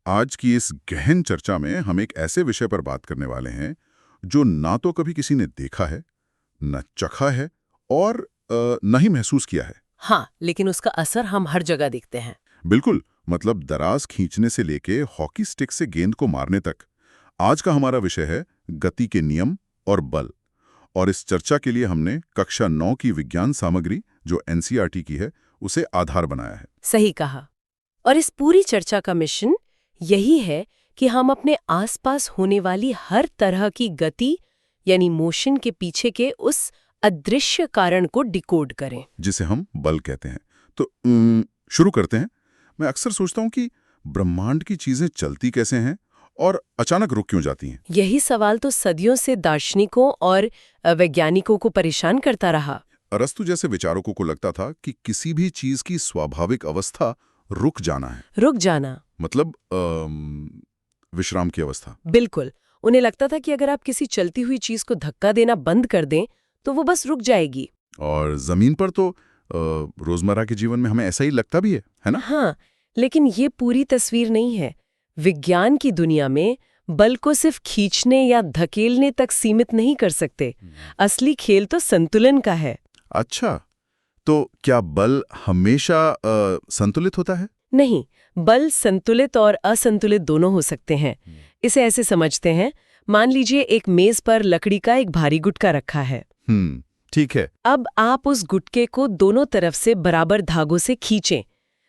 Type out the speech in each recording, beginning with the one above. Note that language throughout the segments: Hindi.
आज की इस गहन चर्चा में हम एक ऐसे विषय पर बात करने वाले हैं जो ना तो कभी किसी ने देखा है, न चखा है और न ही महसूस किया है। हाँ, लेकिन उसका असर हम हर जगह देखते हैं। बिल्कुल, मतलब दराज खींचने से लेके हॉकी स्टिक से गेंद को मारने तक। आज का हमारा विषय है गति के नियम और बल। और इस चर्चा के लिए हमने कक्षा 9 की विज्ञान सामग्री जो एनसीईआरटी की है उसे आधार बनाया है। सही कहा। और इस पूरी चर्चा का मिशन यही है कि हम अपने आसपास होने वाली हर तरह की गति यानी मोशन के पीछे के उस अदृश्य कारण को डिकोड करें। जिसे हम बल कहते हैं। तो शुरू करते हैं। मैं अक्सर सोचता हूँ कि ब्रह्मांड की चीजें चलती कैसे हैं और अचानक रुक क्यों जाती हैं। यही सवाल तो सदियों से दार्शनिकों और वैज्ञानिकों को परेशान करता रहा। अरस्तु जैसे विचारकों को लगता था कि किसी भी चीज की स्वाभाविक अवस्था रुक जाना है। रुक जाना मतलब विश्राम की अवस्था। बिल्कुल। उन्हें लगता था कि अगर आप किसी चलती हुई चीज को धक्का देना बंद कर दें तो वो बस रुक जाएगी। और जमीन पर तो रोजमर्रा के जीवन में हमें ऐसा ही लगता भी है ना? हाँ, लेकिन ये पूरी तस्वीर नहीं है। विज्ञान की दुनिया में बल को सिर्फ खींचने या धकेलने तक सीमित नहीं कर सकते। असली खेल तो संतुलन का है। अच्छा, तो क्या बल हमेशा संतुलित होता है? नहीं, बल संतुलित और असंतुलित दोनों हो सकते हैं। इसे ऐसे समझते हैं, मान लीजिए एक मेज पर लकड़ी का एक भारी गुटका रखा है। ठीक है। अब आप उस गुटके को दोनों तरफ से बराबर धागों से खींचें।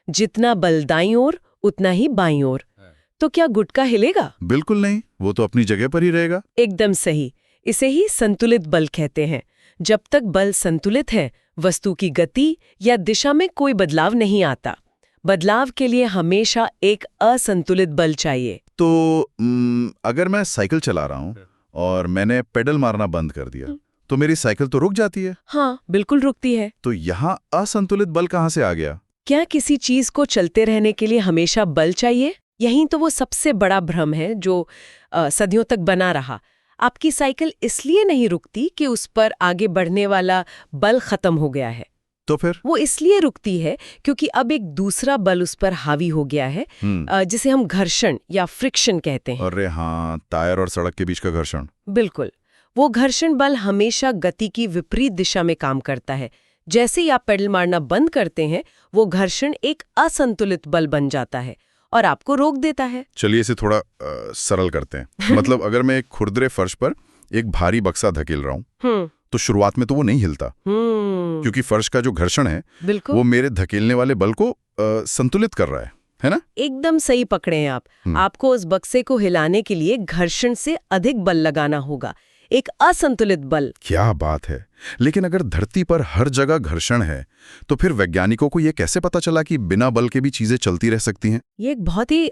जितना बल दाईं ओर उतना ही बाईं ओर। तो क्या गुटका हिलेगा? बिल्कुल नहीं, वो तो अपनी जगह पर ही रहेगा। एकदम सही। इसे ही संतुलित बल कहते हैं। जब तक बल संतुलित है, वस्तु की गति या दिशा में कोई बदलाव नहीं आता। बदलाव के लिए हमेशा एक असंतुलित बल चाहिए। तो अगर मैं साइकिल चला रहा हूँ और मैंने पेडल मारना बंद कर दिया तो मेरी साइकिल तो रुक जाती है। हाँ, बिल्कुल रुकती है। तो यहाँ असंतुलित बल कहाँ से आ गया? क्या किसी चीज को चलते रहने के लिए हमेशा बल चाहिए? यही तो वो सबसे बड़ा भ्रम है जो सदियों तक बना रहा। आपकी साइकिल इसलिए नहीं रुकती कि उस पर आगे बढ़ने वाला बल खत्म हो गया है। तो फिर वो इसलिए रुकती है क्योंकि अब एक दूसरा बल उस पर हावी हो गया है, जिसे हम घर्षण या फ्रिक्शन कहते हैं। अरे हाँ, टायर और सड़क के बीच का घर्षण। बिल्कुल। वो घर्षण बल हमेशा गति की विपरीत दिशा में काम करता है। जैसे ही आप पेडल मारना बंद करते हैं, वो घर्षण एक असंतुलित बल बन जाता है और आपको रोक देता है। चलिए इसे थोड़ा सरल करते हैं। मतलब अगर मैं एक खुरदरे फर्श पर एक भारी बक्सा धकेल रहा हूँ तो शुरुआत में तो वो नहीं हिलता, क्योंकि फर्श का जो घर्षण है वो मेरे धकेलने वाले बल को संतुलित कर रहा है ना? एकदम सही पकड़े हैं आप। आपको उस बक्से को हिलाने के लिए घर्षण से अधिक बल लगाना होगा, एक असंतुलित बल। क्या बात है। लेकिन अगर धरती पर हर जगह घर्षण है तो फिर वैज्ञानिकों को यह कैसे पता चला कि बिना बल के भी चीजें चलती रह सकती हैं? ये एक बहुत ही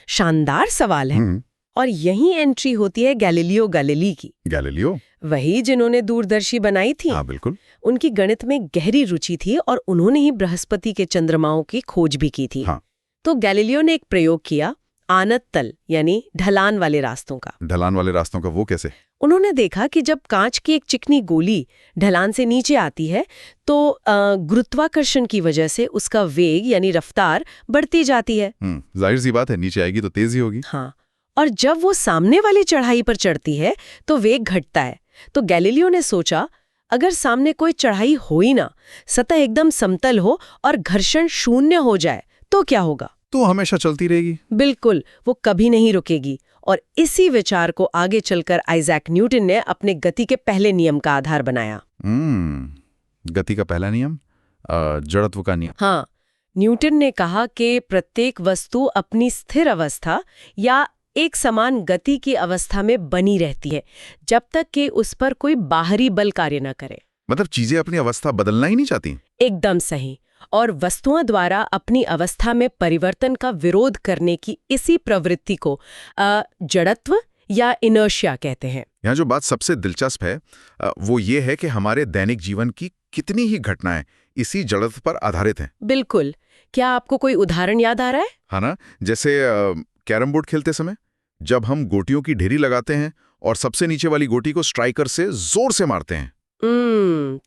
शानदार सवाल है। और यही एंट्री होती है गैलीलियो गैलीली की। गैलीलियो? वही जिन्होंने दूरदर्शी बनाई थी। हाँ, बिल्कुल। उनकी गणित में गहरी रुचि थी और उन्होंने ही बृहस्पति के चंद्रमाओं की खोज भी की थी। हाँ। तो गैलीलियो ने एक प्रयोग किया, आनत तल यानी ढलान वाले रास्तों का। ढलान वाले रास्तों का वो कैसे? उन्होंने देखा कि जब कांच की एक चिकनी गोली ढलान से नीचे आती है तो गुरुत्वाकर्षण की वजह से उसका वेग यानी रफ्तार बढ़ती जाती है। जाहिर सी बात है, नीचे आएगी तो तेज ही होगी। हाँ, और जब वो सामने वाली चढ़ाई पर चढ़ती है तो वेग घटता है। तो गैलीलियो ने सोचा, अगर सामने कोई चढ़ाई हो ही ना, सतह एकदम समतल हो और घर्षण शून्य हो जाए तो क्या होगा? तो हमेशा चलती रहेगी। बिल्कुल, वो कभी नहीं रुकेगी। और इसी विचार को आगे चलकर आइजैक न्यूटन ने अपने गति के पहले नियम का आधार बनाया। गति का पहला नियम, जड़त्व का नियम। हाँ, न्यूटन ने कहा कि प्रत्येक वस्तु अपनी स्थिर अवस्था या एक समान गति की अवस्था में बनी रहती है जब तक कि उस पर कोई बाहरी बल कार्य न करे। मतलब चीजें अपनी अवस्था बदलना ही नहीं चाहती। एकदम सही। और वस्तुओं द्वारा अपनी अवस्था में परिवर्तन का विरोध करने की इसी प्रवृत्ति को जड़त्व या इनर्शिया कहते हैं। यहाँ जो बात सबसे दिलचस्प है वो ये है कि हमारे दैनिक जीवन की कितनी ही घटनाएं इसी जड़त्व पर आधारित हैं। बिल्कुल। क्या आपको कोई उदाहरण याद आ रहा है? हाँ ना, जैसे कैरम बोर्ड खेलते समय जब हम गोटियों की ढेरी लगाते हैं और सबसे नीचे वाली गोटी को स्ट्राइकर से जोर से मारते हैं,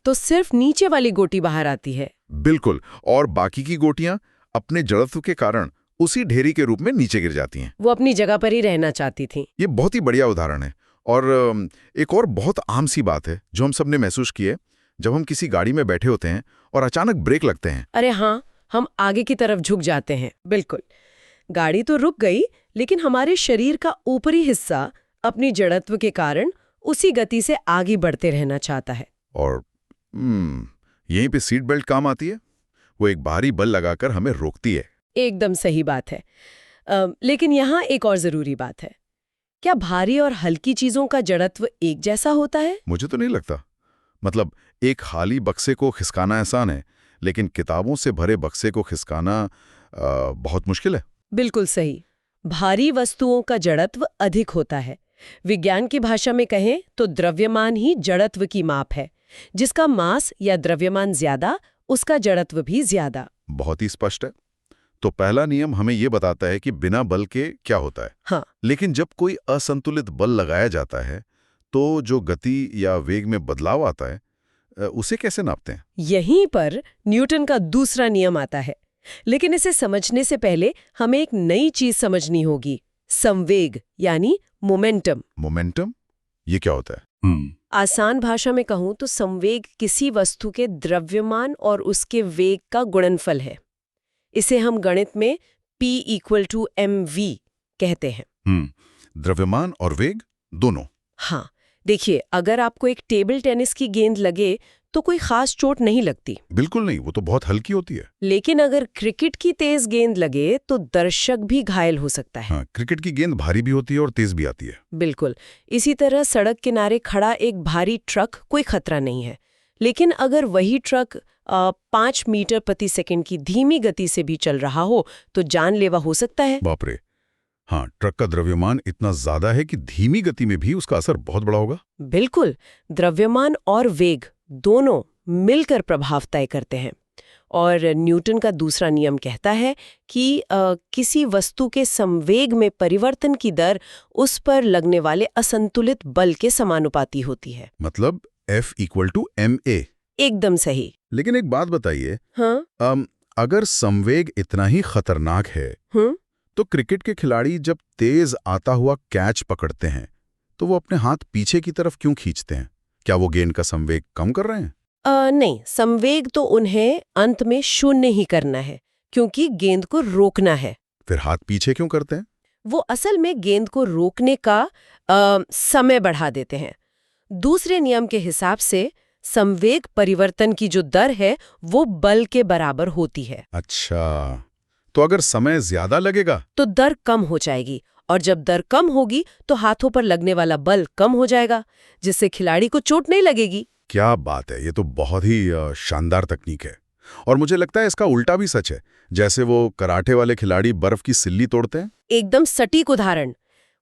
तो सिर्फ नीचे वाली गोटी बाहर आती है। बिल्कुल, और बाकी की गोटियां अपने जड़त्व के कारण उसी ढेरी के रूप में नीचे गिर जाती हैं। वो अपनी जगह पर ही रहना चाहती थी। ये बहुत ही बढ़िया उदाहरण है। और एक और बहुत आम सी बात है जो हम सब ने महसूस की है, जब हम किसी गाड़ी में बैठे होते हैं और अचानक ब्रेक लगते हैं। अरे हाँ, हम आगे की तरफ झुक जाते हैं। बिल्कुल, गाड़ी तो रुक गई, लेकिन हमारे शरीर का ऊपरी हिस्सा अपनी जड़त्व के कारण उसी गति से आगे बढ़ते रहना चाहता है। और यहीं पे सीट बेल्ट काम आती है। वो एक भारी बल लगाकर हमें रोकती है। एकदम सही बात है। लेकिन यहाँ एक और जरूरी बात है। क्या भारी और हल्की चीजों का जड़त्व एक जैसा होता है? मुझे तो नहीं लगता। मतलब एक खाली बक्से को खिसकाना आसान है, लेकिन किताबों से भरे बक्से को खिसकाना बहुत मुश्किल है। बिल्कुल सही। भारी वस्तुओं का जड़त्व अधिक होता है। विज्ञान की भाषा में कहें तो द्रव्यमान ही जड़त्व की माप है। जिसका मास या द्रव्यमान ज्यादा, उसका जड़त्व भी ज्यादा। बहुत ही स्पष्ट है। तो पहला नियम हमें यह बताता है कि बिना बल के क्या होता है। हाँ। लेकिन जब कोई असंतुलित बल लगाया जाता है तो जो गति या वेग में बदलाव आता है उसे कैसे नापते हैं? यहीं पर न्यूटन का दूसरा नियम आता है। लेकिन इसे समझने से पहले हमें एक नई चीज समझनी होगी, संवेग यानी मोमेंटम। मोमेंटम? ये क्या होता है? आसान भाषा में कहूं तो संवेग किसी वस्तु के द्रव्यमान और उसके वेग का गुणनफल है। इसे हम गणित में P = mv कहते हैं। द्रव्यमान और वेग दोनों? हाँ, देखिए, अगर आपको एक टेबल टेनिस की गेंद लगे तो कोई खास चोट नहीं लगती। बिल्कुल नहीं, वो तो बहुत हल्की होती है। लेकिन अगर क्रिकेट की तेज गेंद लगे तो दर्शक भी घायल हो सकता है। हाँ, क्रिकेट की गेंद भारी भी होती है और तेज भी आती है। बिल्कुल। इसी तरह सड़क किनारे खड़ा एक भारी ट्रक कोई खतरा नहीं है, लेकिन अगर वही ट्रक 5 मीटर प्रति सेकंड की धीमी गति से भी चल रहा हो तो जानलेवा हो सकता है। बाप रे। हाँ, ट्रक का द्रव्यमान इतना ज्यादा है कि धीमी गति में भी उसका असर बहुत बड़ा होगा। बिल्कुल। द्रव्यमान और वेग दोनों मिलकर प्रभाव तय करते हैं। और न्यूटन का दूसरा नियम कहता है कि किसी वस्तु के संवेग में परिवर्तन की दर उस पर लगने वाले असंतुलित बल के समानुपाती होती है। मतलब F = ma। एकदम सही। लेकिन एक बात बताइए। हाँ? अगर संवेग इतना ही खतरनाक है तो क्रिकेट के खिलाड़ी जब तेज आता हुआ कैच पकड़ते हैं तो वो अपने हाथ पीछे की तरफ क्यों खींचते हैं? क्या वो गेंद का संवेग कम कर रहे हैं? नहीं, संवेग तो उन्हें अंत में शून्य ही करना है, क्योंकि गेंद को रोकना है। फिर हाथ पीछे क्यों करते हैं? वो असल में गेंद को रोकने का समय बढ़ा देते हैं। दूसरे नियम के हिसाब से संवेग परिवर्तन की जो दर है वो बल के बराबर होती है। अच्छा, तो अगर समय ज्यादा लगेगा तो दर कम हो जाएगी, और जब दर कम होगी तो हाथों पर लगने वाला बल कम हो जाएगा, जिससे खिलाड़ी को चोट नहीं लगेगी। क्या बात है, ये तो बहुत ही शानदार तकनीक है। और मुझे लगता है इसका उल्टा भी सच है, जैसे वो कराटे वाले खिलाड़ी बर्फ की सिल्ली तोड़ते हैं। एकदम सटीक उदाहरण।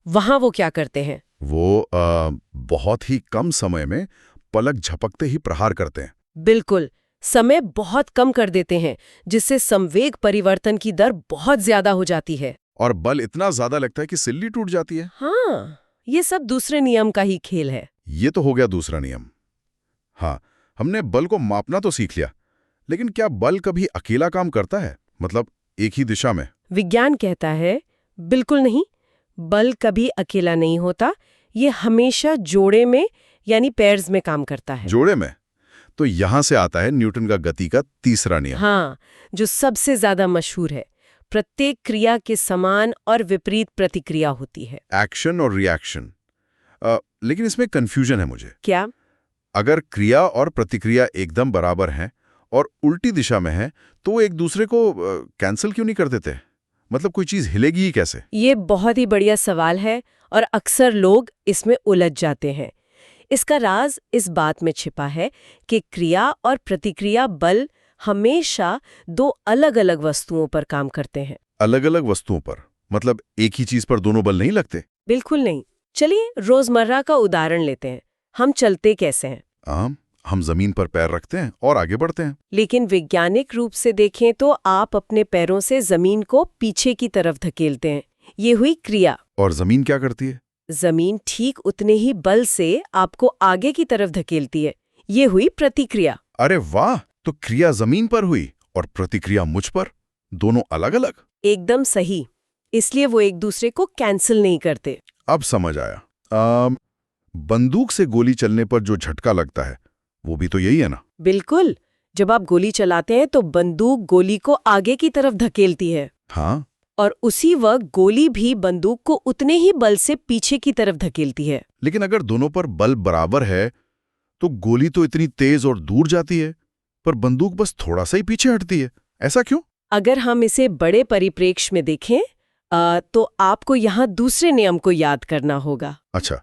वहां वो क्या करते हैं? वो बहुत ही कम समय में पलक झपकते ही प्रहार करते हैं। बिल्कुल, समय बहुत कम कर देते हैं, जिससे संवेग परिवर्तन की दर बहुत ज्यादा हो जाती है। और बल इतना ज्यादा लगता है कि सिल्ली टूट जाती है। हाँ, ये सब दूसरे नियम का ही खेल है। ये तो हो गया दूसरा नियम। हाँ, हमने बल को मापना तो सीख लिया, लेकिन क्या बल कभी अकेला काम करता है? मतलब एक ही दिशा में? विज्ञान कहता है बिल्कुल नहीं। बल कभी अकेला नहीं होता, ये हमेशा जोड़े में यानी पेयर्स में काम करता है। जोड़े में? तो यहां से आता है न्यूटन का गति का तीसरा नियम। हाँ, जो सबसे ज्यादा मशहूर है। प्रत्येक क्रिया के समान और विपरीत प्रतिक्रिया होती है। एक्शन और रिएक्शन। लेकिन इसमें कंफ्यूजन है मुझे। क्या? अगर क्रिया और प्रतिक्रिया एकदम बराबर हैं और उल्टी दिशा में है तो वो एक दूसरे को कैंसिल क्यों नहीं कर देते? मतलब कोई चीज हिलेगी ही कैसे? ये बहुत ही बढ़िया सवाल है और अक्सर लोग इसमें उलझ जाते हैं। इसका राज इस बात में छिपा है कि क्रिया और प्रतिक्रिया बल हमेशा दो अलग-अलग वस्तुओं पर काम करते हैं। अलग-अलग वस्तुओं पर? मतलब एक ही चीज पर दोनों बल नहीं लगते? बिल्कुल नहीं। चलिए रोजमर्रा का उदाहरण लेते हैं। हम चलते कैसे हैं? हम जमीन पर पैर रखते हैं और आगे बढ़ते हैं। लेकिन वैज्ञानिक रूप से देखें तो आप अपने पैरों से जमीन को पीछे की तरफ धकेलते हैं। ये हुई क्रिया। और जमीन क्या करती है? जमीन ठीक उतने ही बल से आपको आगे की तरफ धकेलती है। ये हुई प्रतिक्रिया। अरे वाह! तो क्रिया जमीन पर हुई और प्रतिक्रिया मुझ पर, दोनों अलग अलग। एकदम सही। इसलिए वो एक दूसरे को कैंसिल नहीं करते। अब समझ आया। बंदूक से गोली चलने पर जो झटका लगता है वो भी तो यही है ना? बिल्कुल। जब आप गोली चलाते हैं तो बंदूक गोली को आगे की तरफ धकेलती है, हाँ, और उसी वक्त गोली भी बंदूक को उतने ही बल से पीछे की तरफ धकेलती है। लेकिन अगर दोनों पर बल बराबर है तो गोली तो इतनी तेज और दूर जाती है, पर बंदूक बस थोड़ा सा ही पीछे हटती है। ऐसा क्यों? अगर हम इसे बड़े परिप्रेक्ष्य में देखें तो आपको यहाँ दूसरे नियम को याद करना होगा। अच्छा,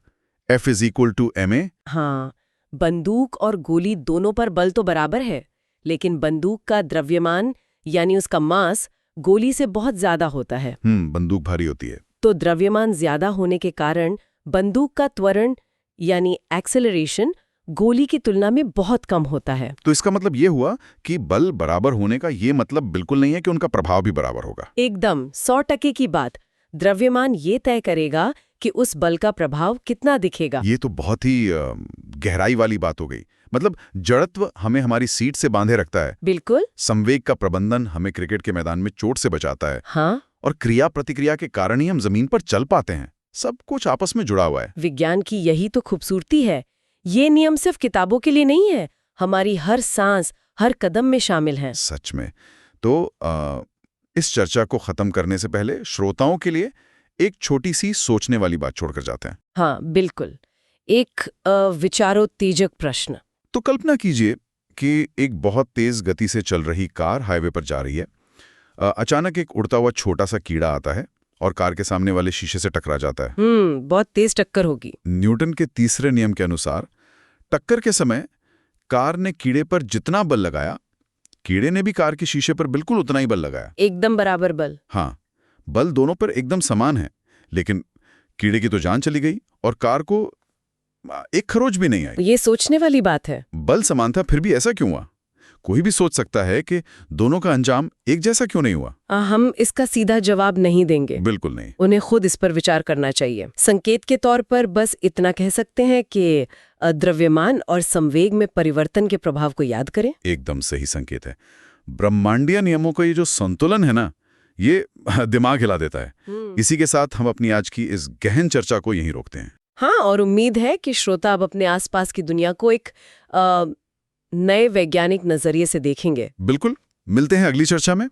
F = ma। हाँ, बंदूक और गोली दोनों पर बल तो बराबर है, लेकिन बंदूक का द्रव्यमान यानी उसका मास गोली से बहुत ज्यादा होता है। बंदूक भारी होती है। तो द्रव्यमान ज्यादा होने के कारण बंदूक का त्वरण यानी एक्सेलरेशन गोली की तुलना में बहुत कम होता है। तो इसका मतलब ये हुआ कि बल बराबर होने का ये मतलब बिल्कुल नहीं है कि उनका प्रभाव भी बराबर होगा। एकदम 100% की बात। द्रव्यमान ये तय करेगा कि उस बल का प्रभाव कितना दिखेगा। ये तो बहुत ही गहराई वाली बात हो गई। मतलब जड़त्व हमें हमारी सीट से बांधे रखता है। बिल्कुल। संवेग का प्रबंधन हमें क्रिकेट के मैदान में चोट से बचाता है। हाँ, और क्रिया प्रतिक्रिया के कारण ही हम जमीन पर चल पाते हैं। सब कुछ आपस में जुड़ा हुआ है। विज्ञान की यही तो खूबसूरती है। ये नियम सिर्फ किताबों के लिए नहीं है, हमारी हर सांस, हर कदम में शामिल हैं। सच में। तो इस चर्चा को खत्म करने से पहले श्रोताओं के लिए एक छोटी सी सोचने वाली बात छोड़कर जाते हैं। हाँ, बिल्कुल। एक विचारोत्तेजक प्रश्न। तो कल्पना कीजिए कि एक बहुत तेज गति से चल रही कार हाईवे पर जा रही है। अचानक एक उड़ता हुआ छोटा सा कीड़ा आता है और कार के सामने वाले शीशे से टकरा जाता है। बहुत तेज टक्कर होगी। न्यूटन के तीसरे नियम के अनुसार टक्कर के समय कार ने कीड़े पर जितना बल लगाया, कीड़े ने भी कार के शीशे पर बिल्कुल उतना ही बल लगाया। एकदम बराबर बल। हाँ, बल दोनों पर एकदम समान है, लेकिन कीड़े की तो जान चली गई और कार को एक खरोच भी नहीं आई। ये सोचने वाली बात है। बल समान था, फिर भी ऐसा क्यों हुआ? कोई भी सोच सकता है कि दोनों का अंजाम एक जैसा क्यों नहीं हुआ। हम इसका सीधा जवाब नहीं देंगे। बिल्कुल नहीं। उन्हें खुद इस पर विचार करना चाहिए। संकेत के तौर पर बस इतना कह सकते हैं कि द्रव्यमान और संवेग में परिवर्तन के प्रभाव को याद करें। एकदम सही संकेत है। ब्रह्मांडीय नियमों का ये जो संतुलन है ना, ये दिमाग हिला देता है। इसी के साथ हम अपनी आज की इस गहन चर्चा को यहीं रोकते हैं। हाँ, और उम्मीद है कि श्रोता अब अपने आसपास की दुनिया को एक नए वैज्ञानिक नजरिए से देखेंगे। बिल्कुल। मिलते हैं अगली चर्चा में।